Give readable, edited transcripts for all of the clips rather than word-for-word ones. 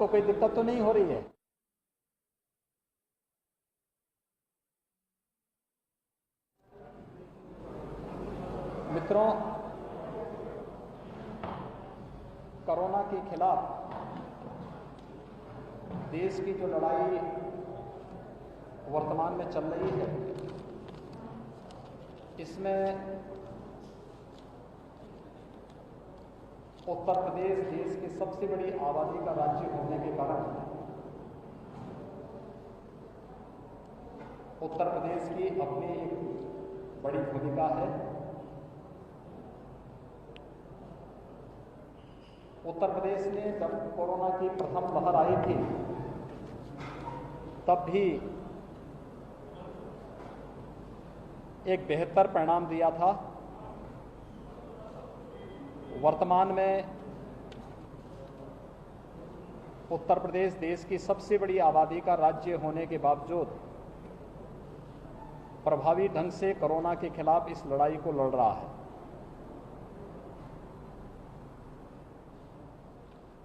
आपको कोई दिक्कत तो नहीं हो रही है? मित्रों, कोरोना के खिलाफ देश की जो लड़ाई वर्तमान में चल रही है, इसमें उत्तर प्रदेश देश की सबसे बड़ी आबादी का राज्य होने के कारण उत्तर प्रदेश की अपनी एक बड़ी भूमिका है। उत्तर प्रदेश में जब कोरोना की प्रथम लहर आई थी, तब भी एक बेहतर परिणाम दिया था। वर्तमान में उत्तर प्रदेश देश की सबसे बड़ी आबादी का राज्य होने के बावजूद प्रभावी ढंग से कोरोना के खिलाफ इस लड़ाई को लड़ रहा है।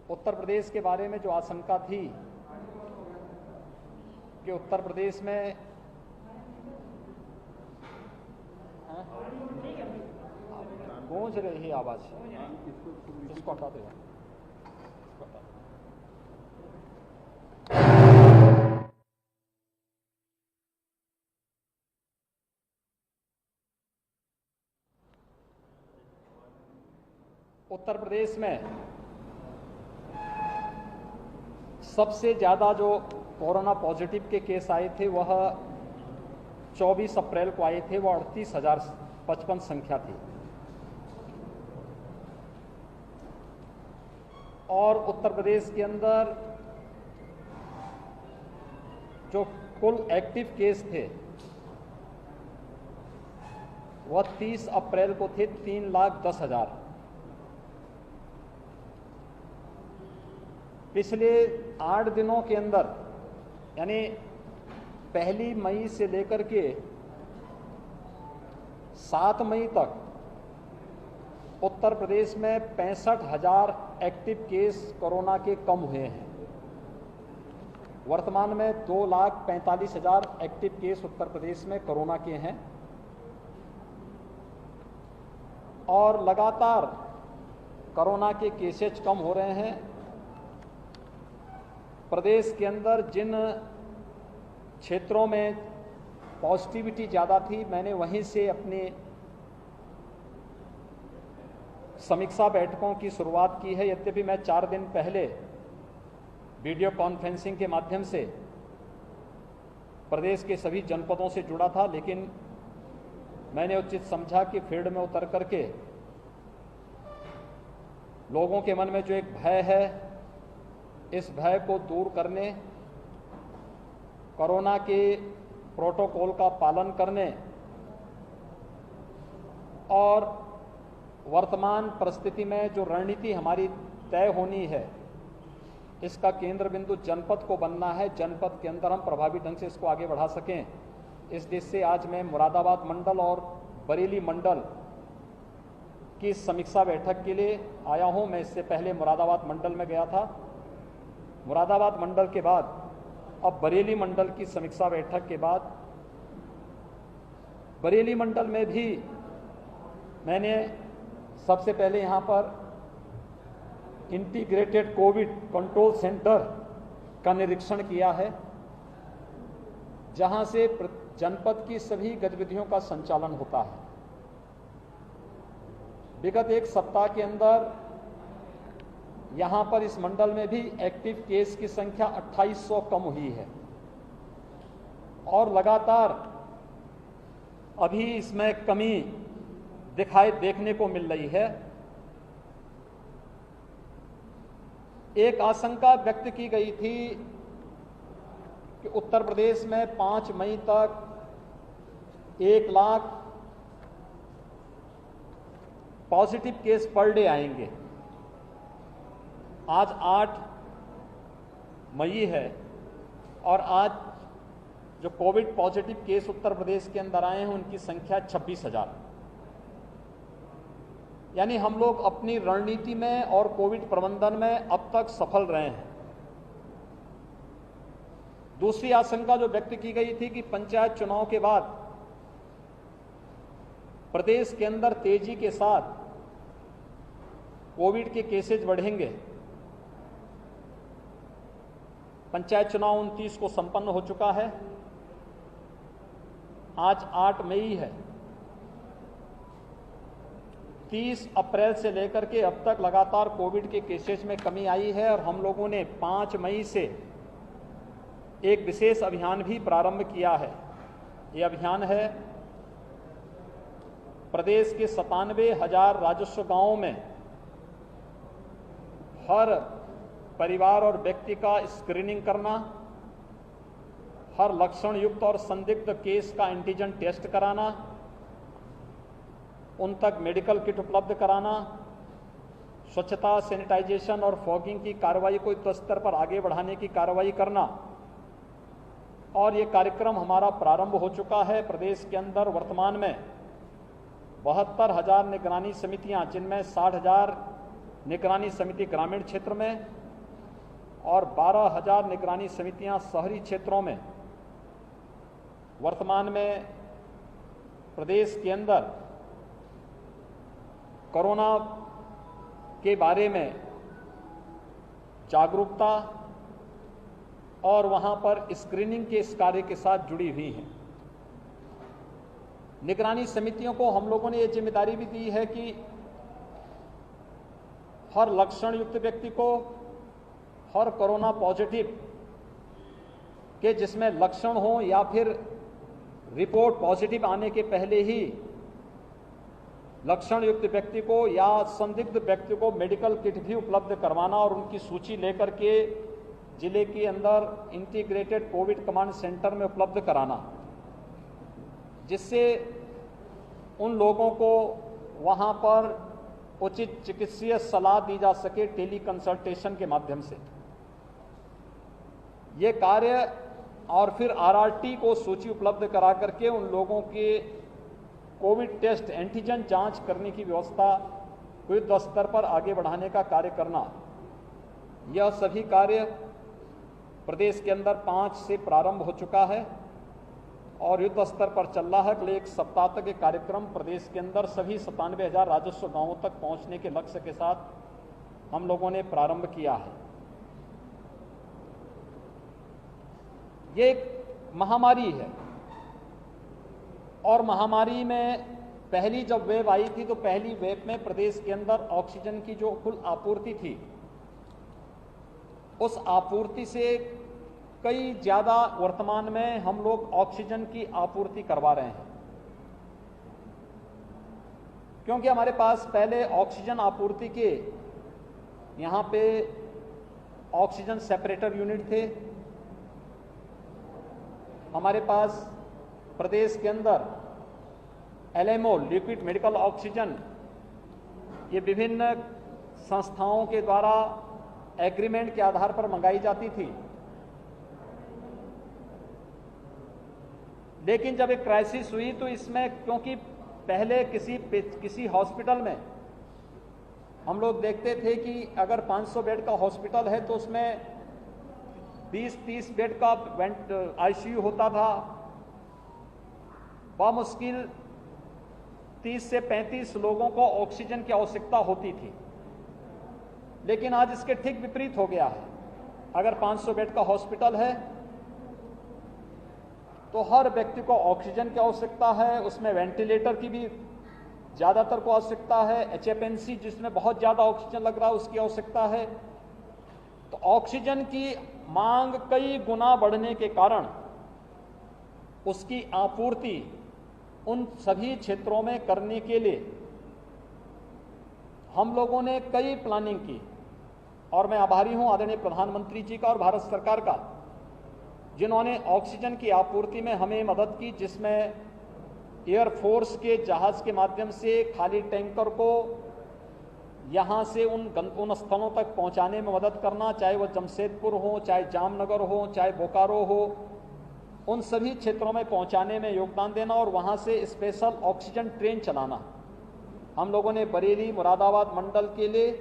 उत्तर प्रदेश के बारे में जो आशंका थी कि उत्तर प्रदेश में गूंज रही है आवाज, इसको हटा दो। उत्तर प्रदेश में सबसे ज्यादा जो कोरोना पॉजिटिव के केस आए थे वह 24 अप्रैल को आए थे। वह 38,055 संख्या थी और उत्तर प्रदेश के अंदर जो कुल एक्टिव केस थे वह 30 अप्रैल को थे 3,10,000। पिछले 8 दिनों के अंदर यानी 1 मई से लेकर के 7 मई तक उत्तर प्रदेश में 65,000 एक्टिव केस कोरोना के कम हुए हैं। वर्तमान में 2,45,000 एक्टिव केस उत्तर प्रदेश में कोरोना के हैं और लगातार कोरोना के केसेज कम हो रहे हैं। प्रदेश के अंदर जिन क्षेत्रों में पॉजिटिविटी ज़्यादा थी, मैंने वहीं से अपनी समीक्षा बैठकों की शुरुआत की है। यद्यपि मैं 4 दिन पहले वीडियो कॉन्फ्रेंसिंग के माध्यम से प्रदेश के सभी जनपदों से जुड़ा था, लेकिन मैंने उचित समझा कि फील्ड में उतर करके लोगों के मन में जो एक भय है, इस भय को दूर करने, कोरोना के प्रोटोकॉल का पालन करने और वर्तमान परिस्थिति में जो रणनीति हमारी तय होनी है, इसका केंद्र बिंदु जनपद को बनना है। जनपद के अंदर हम प्रभावी ढंग से इसको आगे बढ़ा सकें, इस दृष्टि से आज मैं मुरादाबाद मंडल और बरेली मंडल की समीक्षा बैठक के लिए आया हूं। मैं इससे पहले मुरादाबाद मंडल में गया था। मुरादाबाद मंडल के बाद अब बरेली मंडल की समीक्षा बैठक के बाद बरेली मंडल में भी मैंने सबसे पहले यहां पर इंटीग्रेटेड कोविड कंट्रोल सेंटर का निरीक्षण किया है, जहां से जनपद की सभी गतिविधियों का संचालन होता है। विगत 1 सप्ताह के अंदर यहां पर इस मंडल में भी एक्टिव केस की संख्या 2800 कम हुई है और लगातार अभी इसमें कमी देखने को मिल रही है। एक आशंका व्यक्त की गई थी कि उत्तर प्रदेश में 5 मई तक 1 lakh positive case per day आएंगे। आज 8 मई है और आज जो Covid positive case Uttar Pradesh के अंदर आए हैं उनकी संख्या 26,000। यानी हम लोग अपनी रणनीति में और कोविड प्रबंधन में अब तक सफल रहे हैं। दूसरी आशंका जो व्यक्त की गई थी कि पंचायत चुनाव के बाद प्रदेश के अंदर तेजी के साथ कोविड के केसेज बढ़ेंगे। पंचायत चुनाव 29 को संपन्न हो चुका है, आज 8 मई है। 30 अप्रैल से लेकर के अब तक लगातार कोविड के केसेस में कमी आई है और हम लोगों ने 5 मई से एक विशेष अभियान भी प्रारंभ किया है। ये अभियान है प्रदेश के 97,000 राजस्व गांवों में हर परिवार और व्यक्ति का स्क्रीनिंग करना, हर लक्षण युक्त और संदिग्ध केस का एंटीजन टेस्ट कराना, उन तक मेडिकल किट उपलब्ध कराना, स्वच्छता, सैनिटाइजेशन और फॉगिंग की कार्रवाई को युद्ध स्तर पर आगे बढ़ाने की कार्रवाई करना। और ये कार्यक्रम हमारा प्रारंभ हो चुका है। प्रदेश के अंदर वर्तमान में 72,000 निगरानी समितियां, जिनमें 60,000 निगरानी समिति ग्रामीण क्षेत्र में और 12,000 निगरानी समितियां शहरी क्षेत्रों में वर्तमान में प्रदेश के अंदर कोरोना के बारे में जागरूकता और वहां पर स्क्रीनिंग के इस कार्य के साथ जुड़ी हुई हैं। निगरानी समितियों को हम लोगों ने ये जिम्मेदारी भी दी है कि हर लक्षण युक्त व्यक्ति को, हर कोरोना पॉजिटिव के जिसमें लक्षण हो या फिर रिपोर्ट पॉजिटिव आने के पहले ही लक्षण युक्त व्यक्ति को या संदिग्ध व्यक्ति को मेडिकल किट भी उपलब्ध करवाना और उनकी सूची लेकर के जिले के अंदर इंटीग्रेटेड कोविड कमांड सेंटर में उपलब्ध कराना, जिससे उन लोगों को वहां पर उचित चिकित्सीय सलाह दी जा सके टेली कंसल्टेशन के माध्यम से। ये कार्य और फिर आरआरटी को सूची उपलब्ध करा करके उन लोगों के कोविड टेस्ट एंटीजन जांच करने की व्यवस्था को युद्ध स्तर पर आगे बढ़ाने का कार्य करना, यह सभी कार्य प्रदेश के अंदर 5 से प्रारंभ हो चुका है और युद्ध स्तर पर चल रहा है। अगले 1 सप्ताह तक ये कार्यक्रम प्रदेश के अंदर सभी 97,000 राजस्व गांवों तक पहुंचने के लक्ष्य के साथ हम लोगों ने प्रारंभ किया है। ये एक महामारी है और महामारी में पहली जब वेव आई थी तो पहली वेव में प्रदेश के अंदर ऑक्सीजन की जो कुल आपूर्ति थी, उस आपूर्ति से कई ज्यादा वर्तमान में हम लोग ऑक्सीजन की आपूर्ति करवा रहे हैं, क्योंकि हमारे पास पहले ऑक्सीजन आपूर्ति के यहां पे ऑक्सीजन सेपरेटर यूनिट थे। हमारे पास प्रदेश के अंदर एलएमओ, लिक्विड मेडिकल ऑक्सीजन, ये विभिन्न संस्थाओं के द्वारा एग्रीमेंट के आधार पर मंगाई जाती थी। लेकिन जब एक क्राइसिस हुई तो इसमें, क्योंकि पहले किसी हॉस्पिटल में हम लोग देखते थे कि अगर 500 बेड का हॉस्पिटल है तो उसमें 20-30 बेड का आईसीयू होता था, मुश्किल 30 से 35 लोगों को ऑक्सीजन की आवश्यकता होती थी। लेकिन आज इसके ठीक विपरीत हो गया है। अगर 500 बेड का हॉस्पिटल है तो हर व्यक्ति को ऑक्सीजन की आवश्यकता है, उसमें वेंटिलेटर की भी ज्यादातर को आवश्यकता है, एचएफएनसी जिसमें बहुत ज्यादा ऑक्सीजन लग रहा है उसकी आवश्यकता है। तो ऑक्सीजन की मांग कई गुना बढ़ने के कारण उसकी आपूर्ति उन सभी क्षेत्रों में करने के लिए हम लोगों ने कई प्लानिंग की और मैं आभारी हूं आदरणीय प्रधानमंत्री जी का और भारत सरकार का, जिन्होंने ऑक्सीजन की आपूर्ति में हमें मदद की, जिसमें एयरफोर्स के जहाज के माध्यम से खाली टैंकर को यहां से उन स्थलों तक पहुंचाने में मदद करना, चाहे वो जमशेदपुर हो, चाहे जामनगर हो, चाहे बोकारो हो, उन सभी क्षेत्रों में पहुंचाने में योगदान देना और वहां से स्पेशल ऑक्सीजन ट्रेन चलाना। हम लोगों ने बरेली, मुरादाबाद मंडल के लिए,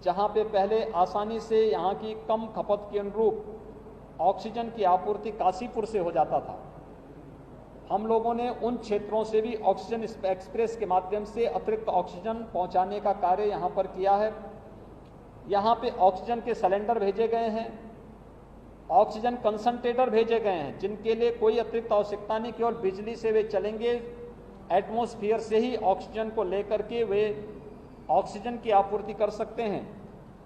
जहां पे पहले आसानी से यहां की कम खपत के अनुरूप ऑक्सीजन की आपूर्ति काशीपुर से हो जाता था। हम लोगों ने उन क्षेत्रों से भी ऑक्सीजन एक्सप्रेस के माध्यम से अतिरिक्त ऑक्सीजन पहुंचाने का कार्य यहां पर किया है। यहां पे ऑक्सीजन के सिलेंडर भेजे गए हैं, ऑक्सीजन कंसंट्रेटर भेजे गए हैं, जिनके लिए कोई अतिरिक्त आवश्यकता नहीं, केवल बिजली से वे चलेंगे। एटमॉस्फेयर से ही ऑक्सीजन को लेकर के वे ऑक्सीजन की आपूर्ति कर सकते हैं।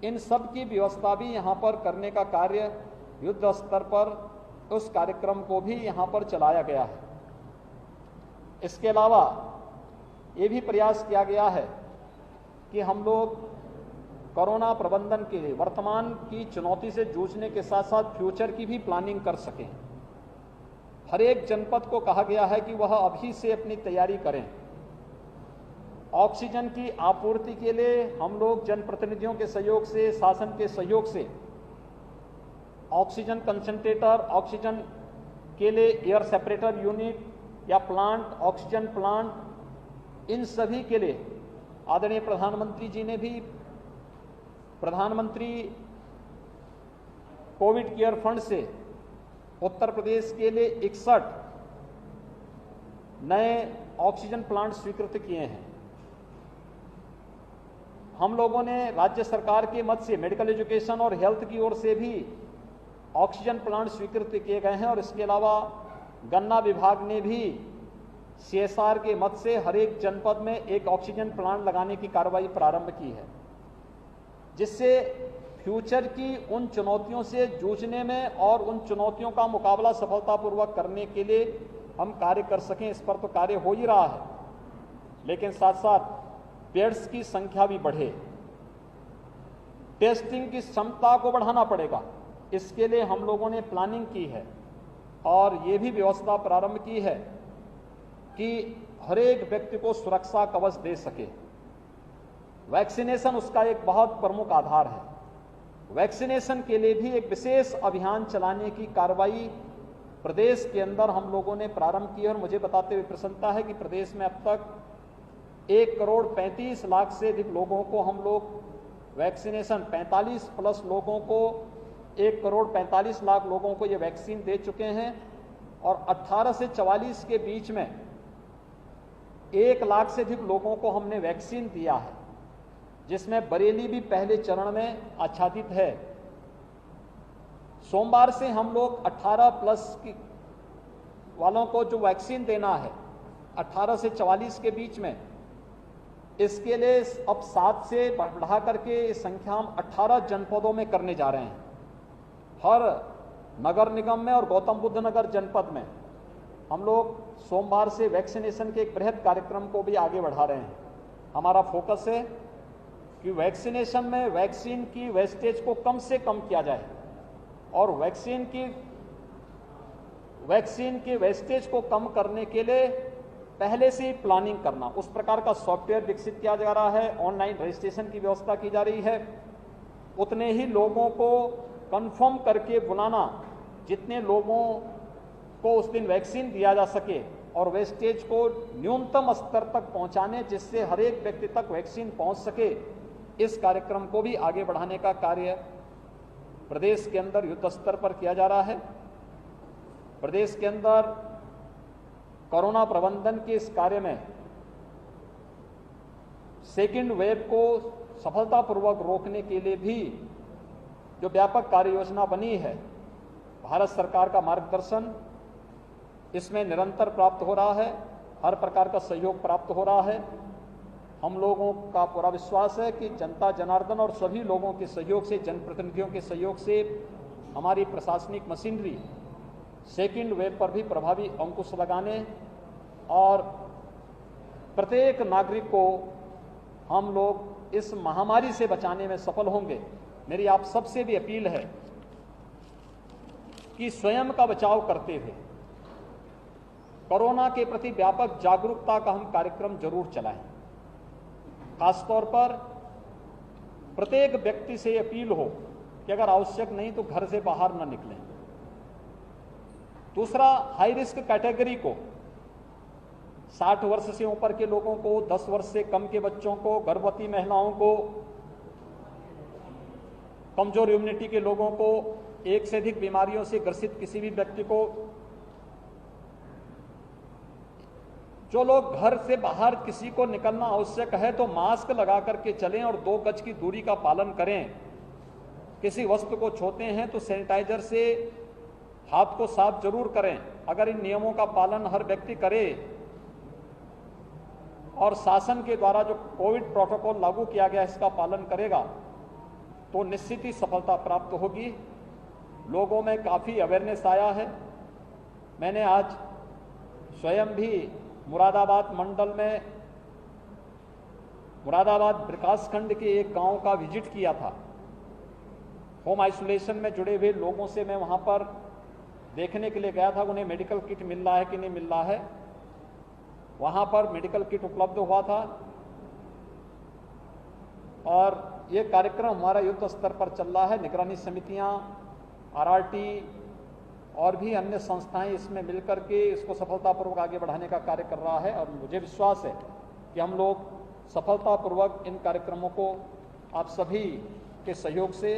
इन सब की व्यवस्था भी यहाँ पर करने का कार्य युद्ध स्तर पर उस कार्यक्रम को भी यहाँ पर चलाया गया है। इसके अलावा ये भी प्रयास किया गया है कि हम लोग कोरोना प्रबंधन के लिए वर्तमान की चुनौती से जूझने के साथ साथ फ्यूचर की भी प्लानिंग कर सकें। हर एक जनपद को कहा गया है कि वह अभी से अपनी तैयारी करें। ऑक्सीजन की आपूर्ति के लिए हम लोग जनप्रतिनिधियों के सहयोग से, शासन के सहयोग से ऑक्सीजन कंसंट्रेटर, ऑक्सीजन के लिए एयर सेपरेटर यूनिट या प्लांट, ऑक्सीजन प्लांट, इन सभी के लिए आदरणीय प्रधानमंत्री जी ने भी प्रधानमंत्री कोविड केयर फंड से उत्तर प्रदेश के लिए 61 नए ऑक्सीजन प्लांट स्वीकृत किए हैं। हम लोगों ने राज्य सरकार के मद से मेडिकल एजुकेशन और हेल्थ की ओर से भी ऑक्सीजन प्लांट स्वीकृत किए गए हैं और इसके अलावा गन्ना विभाग ने भी CSR के मद से हर एक जनपद में एक ऑक्सीजन प्लांट लगाने की कार्रवाई प्रारंभ की है, जिससे फ्यूचर की उन चुनौतियों से जूझने में और उन चुनौतियों का मुकाबला सफलतापूर्वक करने के लिए हम कार्य कर सकें। इस पर तो कार्य हो ही रहा है, लेकिन साथ साथ बेड्स की संख्या भी बढ़े, टेस्टिंग की क्षमता को बढ़ाना पड़ेगा। इसके लिए हम लोगों ने प्लानिंग की है और ये भी व्यवस्था प्रारंभ की है कि हर एक व्यक्ति को सुरक्षा कवच दे सके। वैक्सीनेशन उसका एक बहुत प्रमुख आधार है। वैक्सीनेशन के लिए भी एक विशेष अभियान चलाने की कार्रवाई प्रदेश के अंदर हम लोगों ने प्रारंभ की है और मुझे बताते हुए प्रसन्नता है कि प्रदेश में अब तक 1,35,00,000 से अधिक लोगों को हम लोग वैक्सीनेशन, 45+ लोगों को, 1,45,00,000 लोगों को ये वैक्सीन दे चुके हैं और 18 से 44 के बीच में 1 लाख से अधिक लोगों को हमने वैक्सीन दिया है, जिसमें बरेली भी पहले चरण में आच्छादित है। सोमवार से हम लोग 18+ वालों को जो वैक्सीन देना है 18 से 44 के बीच में, इसके लिए अब 7 से बढ़ा करके संख्या हम 18 जनपदों में करने जा रहे हैं। हर नगर निगम में और गौतम बुद्ध नगर जनपद में हम लोग सोमवार से वैक्सीनेशन के एक बृहद कार्यक्रम को भी आगे बढ़ा रहे हैं। हमारा फोकस है कि वैक्सीनेशन में वैक्सीन की वेस्टेज को कम से कम किया जाए और वैक्सीन के वेस्टेज को कम करने के लिए पहले से ही प्लानिंग करना, उस प्रकार का सॉफ्टवेयर विकसित किया जा रहा है, ऑनलाइन रजिस्ट्रेशन की व्यवस्था की जा रही है। उतने ही लोगों को कंफर्म करके बुलाना जितने लोगों को उस दिन वैक्सीन दिया जा सके और वेस्टेज को न्यूनतम स्तर तक पहुंचाने, जिससे हर एक व्यक्ति तक वैक्सीन पहुंच सके। इस कार्यक्रम को भी आगे बढ़ाने का कार्य प्रदेश के अंदर युद्ध स्तर पर किया जा रहा है। प्रदेश के अंदर कोरोना प्रबंधन के इस कार्य में सेकेंड वेव को सफलतापूर्वक रोकने के लिए भी जो व्यापक कार्य योजना बनी है, भारत सरकार का मार्गदर्शन इसमें निरंतर प्राप्त हो रहा है, हर प्रकार का सहयोग प्राप्त हो रहा है। हम लोगों का पूरा विश्वास है कि जनता जनार्दन और सभी लोगों के सहयोग से, जनप्रतिनिधियों के सहयोग से हमारी प्रशासनिक मशीनरी सेकेंड वेव पर भी प्रभावी अंकुश लगाने और प्रत्येक नागरिक को हम लोग इस महामारी से बचाने में सफल होंगे। मेरी आप सबसे भी अपील है कि स्वयं का बचाव करते हुए कोरोना के प्रति व्यापक जागरूकता का हम कार्यक्रम जरूर चलाएं। खासतौर पर प्रत्येक व्यक्ति से अपील हो कि अगर आवश्यक नहीं तो घर से बाहर न निकलें। दूसरा, हाई रिस्क कैटेगरी को, 60 वर्ष से ऊपर के लोगों को, 10 वर्ष से कम के बच्चों को, गर्भवती महिलाओं को, कमजोर इम्यूनिटी के लोगों को एक से अधिक बीमारियों से ग्रसित किसी भी व्यक्ति को, जो लोग घर से बाहर किसी को निकलना आवश्यक है तो मास्क लगा करके चलें और 2 गज की दूरी का पालन करें। किसी वस्तु को छूते हैं तो सैनिटाइजर से हाथ को साफ जरूर करें। अगर इन नियमों का पालन हर व्यक्ति करे और शासन के द्वारा जो कोविड प्रोटोकॉल लागू किया गया इसका पालन करेगा तो निश्चित ही सफलता प्राप्त होगी। लोगों में काफ़ी अवेयरनेस आया है। मैंने आज स्वयं भी मुरादाबाद मंडल में, मुरादाबाद विकासखंड के एक गांव का विजिट किया था। होम आइसोलेशन में जुड़े हुए लोगों से मैं वहां पर देखने के लिए गया था उन्हें मेडिकल किट मिल रहा है कि नहीं मिल रहा है। वहां पर मेडिकल किट उपलब्ध हुआ था और ये कार्यक्रम हमारा युद्ध स्तर पर चल रहा है। निगरानी समितियां, आरआरटी और भी अन्य संस्थाएं इसमें मिलकर के इसको सफलतापूर्वक आगे बढ़ाने का कार्य कर रहा है और मुझे विश्वास है कि हम लोग सफलतापूर्वक इन कार्यक्रमों को आप सभी के सहयोग से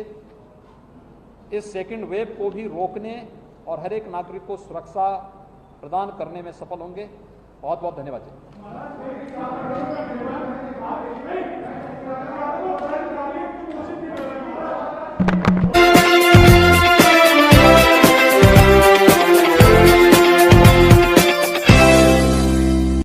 इस सेकेंड वेव को भी रोकने और हर एक नागरिक को सुरक्षा प्रदान करने में सफल होंगे। बहुत बहुत धन्यवाद जी।